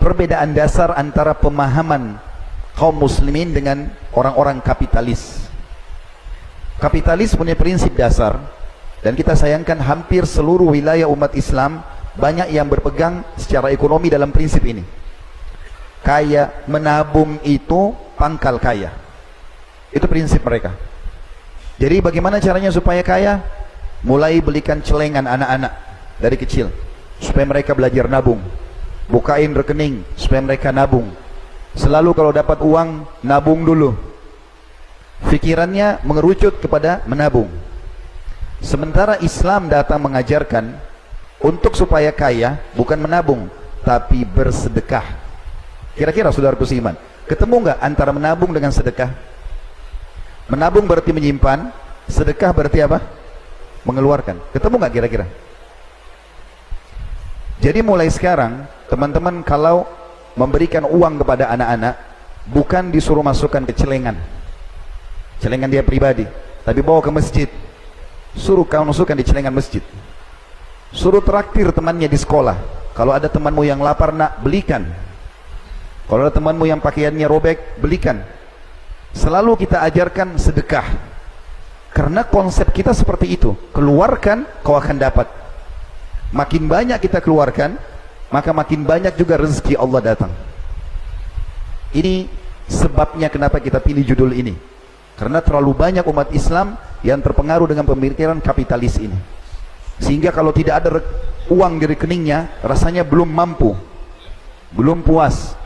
perbedaan dasar antara pemahaman kaum muslimin dengan orang-orang kapitalis. Kapitalis punya prinsip dasar, dan kita sayangkan hampir seluruh wilayah umat Islam banyak yang berpegang secara ekonomi dalam prinsip ini. Kaya menabung itu pangkal kaya. Itu prinsip mereka. Jadi bagaimana caranya supaya kaya? Mulai belikan celengan anak-anak dari kecil supaya mereka belajar nabung. Bukain rekening supaya mereka nabung. Selalu kalau dapat uang, nabung dulu. Fikirannya mengerucut kepada menabung. Sementara Islam datang mengajarkan untuk supaya kaya bukan menabung, tapi bersedekah. Kira-kira saudaraku seiman, ketemu nggak antara menabung dengan sedekah? Menabung berarti menyimpan, sedekah berarti apa? Mengeluarkan. Ketemu nggak kira-kira? Jadi mulai sekarang, teman-teman kalau memberikan uang kepada anak-anak, bukan disuruh masukkan ke celengan dia pribadi, tapi bawa ke masjid. Suruh kau masukkan di celengan masjid. Suruh traktir temannya di sekolah. Kalau ada temanmu yang lapar, nak, belikan. Kalau ada temanmu yang pakaiannya robek, belikan. Selalu kita ajarkan sedekah, karena konsep kita seperti itu. Keluarkan, kau akan dapat. Makin banyak kita keluarkan, maka makin banyak juga rezeki Allah datang. Ini sebabnya kenapa kita pilih judul ini, karena terlalu banyak umat Islam yang terpengaruh dengan pemikiran kapitalis ini, sehingga kalau tidak ada uang di rekeningnya, rasanya belum mampu, belum puas.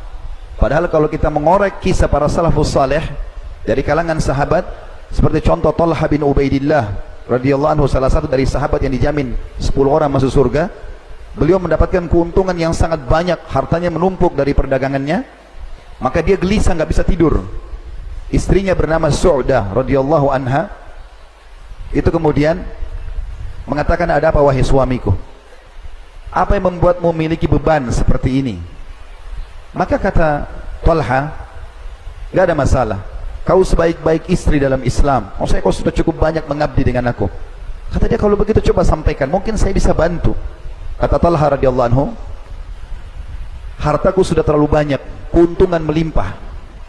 Padahal kalau kita mengorek kisah para salafus saleh dari kalangan sahabat, seperti contoh Talha bin Ubaidillah radhiyallahu anhu, salah satu dari sahabat yang dijamin 10 orang masuk surga. Beliau mendapatkan keuntungan yang sangat banyak, hartanya menumpuk dari perdagangannya. Maka dia gelisah, nggak bisa tidur. Istrinya bernama Su'dah radhiyallahu anha itu kemudian mengatakan, ada apa wahai suamiku? Apa yang membuatmu memiliki beban seperti ini? Maka kata Talha, nggak ada masalah. Kau sebaik-baik istri dalam Islam. Kau sudah cukup banyak mengabdi dengan aku. Kata dia, kalau begitu coba sampaikan, mungkin saya bisa bantu. Kata Talha radhiyallahu anhu, hartaku sudah terlalu banyak, keuntungan melimpah,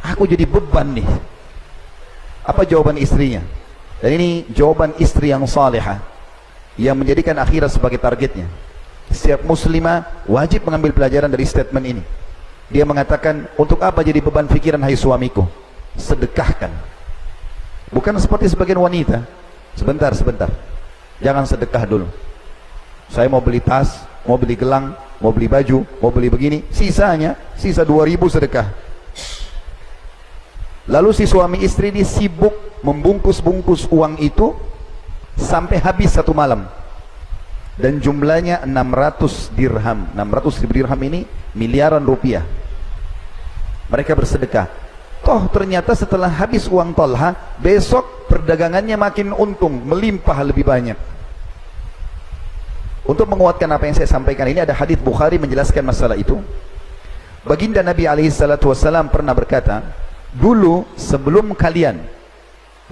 aku jadi beban nih. Apa jawaban istrinya? Dan ini jawaban istri yang salihah, yang menjadikan akhirat sebagai targetnya. Setiap muslimah wajib mengambil pelajaran dari statement ini. Dia mengatakan, untuk apa jadi beban pikiran hai suamiku? Sedekahkan. Bukan seperti sebagian wanita, sebentar, jangan sedekah dulu. Saya mau beli tas, mau beli gelang, mau beli baju, mau beli begini, sisa 2000 sedekah. Lalu si suami istri ini sibuk membungkus-bungkus uang itu sampai habis satu malam. Dan jumlahnya 600 dirham. 600.000 dirham ini miliaran rupiah. Mereka bersedekah. Toh ternyata setelah habis uang Talha, besok perdagangannya makin untung, melimpah lebih banyak. Untuk menguatkan apa yang saya sampaikan ini, ada hadis Bukhari menjelaskan masalah itu. Baginda Nabi SAW pernah berkata, dulu sebelum kalian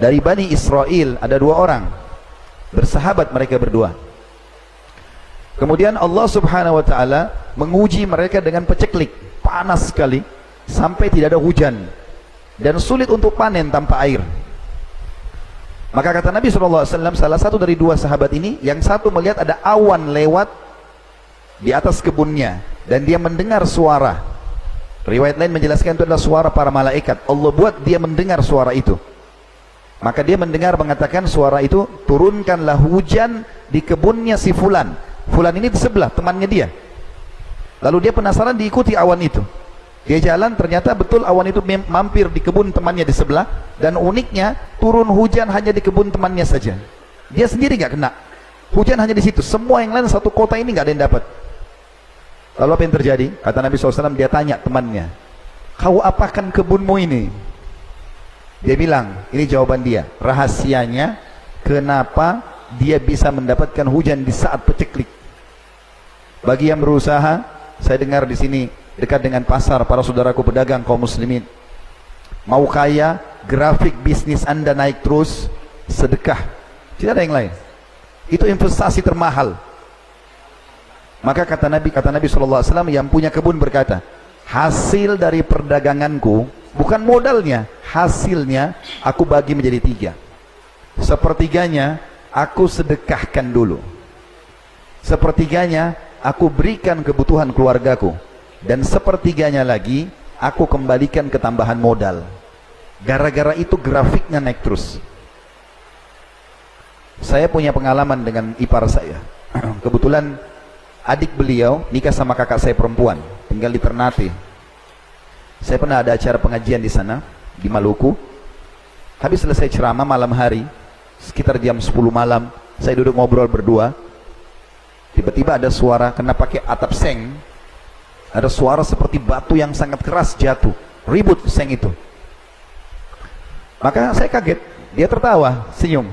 dari Bani Israel ada 2 orang bersahabat, mereka berdua. Kemudian Allah Subhanahu wa taala menguji mereka dengan paceklik, panas sekali sampai tidak ada hujan dan sulit untuk panen tanpa air. Maka kata Nabi SAW, salah satu dari 2 sahabat ini, yang satu melihat ada awan lewat di atas kebunnya dan dia mendengar suara. Riwayat lain menjelaskan itu adalah suara para malaikat. Allah buat dia mendengar suara itu. Maka dia mendengar mengatakan suara itu, turunkanlah hujan di kebunnya si Fulan. Fulan ini di sebelah, temannya dia. Lalu dia penasaran, diikuti awan itu. Dia jalan, ternyata betul awan itu mampir di kebun temannya di sebelah. Dan uniknya, turun hujan hanya di kebun temannya saja. Dia sendiri nggak kena. Hujan hanya di situ. Semua yang lain satu kota ini nggak ada yang dapat. Lalu apa yang terjadi? Kata Nabi SAW, dia tanya temannya, kau apakan kebunmu ini? Dia bilang, ini jawaban dia, rahasianya kenapa dia bisa mendapatkan hujan di saat paceklik. Bagi yang berusaha, saya dengar di sini dekat dengan pasar, para saudaraku pedagang kaum muslimin, mau kaya, grafik bisnis Anda naik terus, sedekah, tidak ada yang lain. Itu investasi termahal. Maka kata Nabi SAW, yang punya kebun berkata, hasil dari perdaganganku, bukan modalnya, hasilnya aku bagi menjadi 3. Sepertiganya aku sedekahkan dulu, sepertiganya aku berikan kebutuhan keluargaku, dan sepertiganya lagi aku kembalikan ke tambahan modal. Gara-gara itu grafiknya naik terus. Saya punya pengalaman dengan ipar saya. Kebetulan adik beliau nikah sama kakak saya perempuan, tinggal di Ternate. Saya pernah ada acara pengajian di sana, di Maluku. Habis selesai ceramah malam hari, sekitar jam 10 malam, saya duduk ngobrol berdua. Tiba-tiba ada suara, kena pakai atap seng, ada suara seperti batu yang sangat keras jatuh, ribut seng itu. Maka saya kaget, dia tertawa, senyum.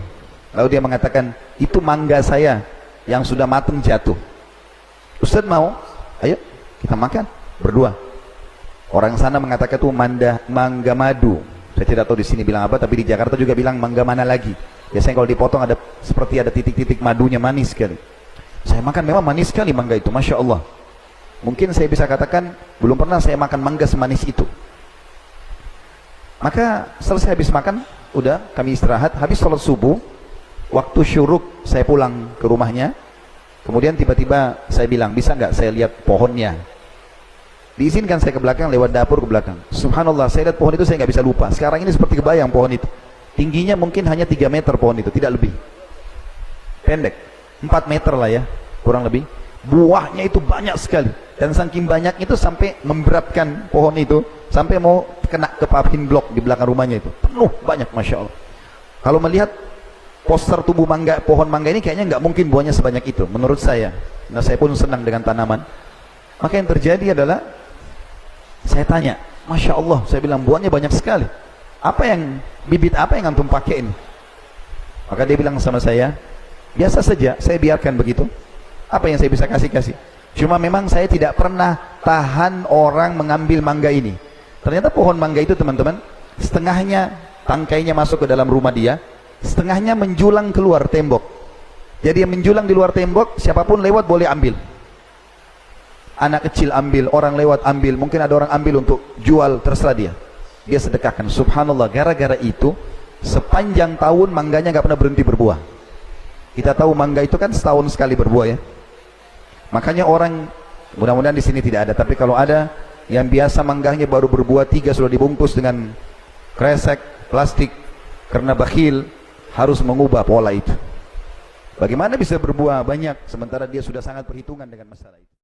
Lalu dia mengatakan, itu mangga saya yang sudah matang jatuh. Ustaz mau? Ayo kita makan berdua. Orang sana mengatakan itu mangga madu. Saya tidak tahu di sini bilang apa, tapi di Jakarta juga bilang mangga mana lagi. Biasanya kalau dipotong ada seperti ada titik-titik madunya, manis sekali. Saya makan, memang manis sekali mangga itu, Masya Allah. Mungkin saya bisa katakan belum pernah saya makan mangga semanis itu. Maka selesai habis makan, udah kami istirahat. Habis sholat subuh, waktu syuruk saya pulang ke rumahnya. Kemudian tiba-tiba saya bilang, bisa nggak saya lihat pohonnya? Diizinkan saya ke belakang, lewat dapur ke belakang. Subhanallah, saya lihat pohon itu saya nggak bisa lupa. Sekarang ini seperti kebayang pohon itu. Tingginya mungkin hanya 3 meter pohon itu, tidak lebih. Pendek, 4 meter lah ya, kurang lebih. Buahnya itu banyak sekali. Dan saking banyak itu sampai memberatkan pohon itu, sampai mau kena ke paving blok di belakang rumahnya itu. Penuh, banyak, Masya Allah. Kalau melihat poster tubuh mangga, pohon mangga ini kayaknya nggak mungkin buahnya sebanyak itu, menurut saya. Nah, saya pun senang dengan tanaman. Maka yang terjadi adalah, saya tanya, Masya Allah, saya bilang buahnya banyak sekali. Bibit apa yang antum pakai ini? Maka dia bilang sama saya, biasa saja, saya biarkan begitu. Apa yang saya bisa kasih? Cuma memang saya tidak pernah tahan orang mengambil mangga ini. Ternyata pohon mangga itu teman-teman, setengahnya tangkainya masuk ke dalam rumah dia, setengahnya menjulang keluar tembok. Jadi yang menjulang di luar tembok, siapapun lewat boleh ambil. Anak kecil ambil, orang lewat ambil, mungkin ada orang ambil untuk jual, terserah dia. Dia sedekahkan. Subhanallah, gara-gara itu sepanjang tahun mangganya nggak pernah berhenti berbuah. Kita tahu mangga itu kan setahun sekali berbuah ya. Makanya orang, mudah-mudahan di sini tidak ada, tapi kalau ada yang biasa mangganya baru berbuah 3 sudah dibungkus dengan kresek plastik karena bakhil, harus mengubah pola itu. Bagaimana bisa berbuah banyak sementara dia sudah sangat perhitungan dengan masalah itu?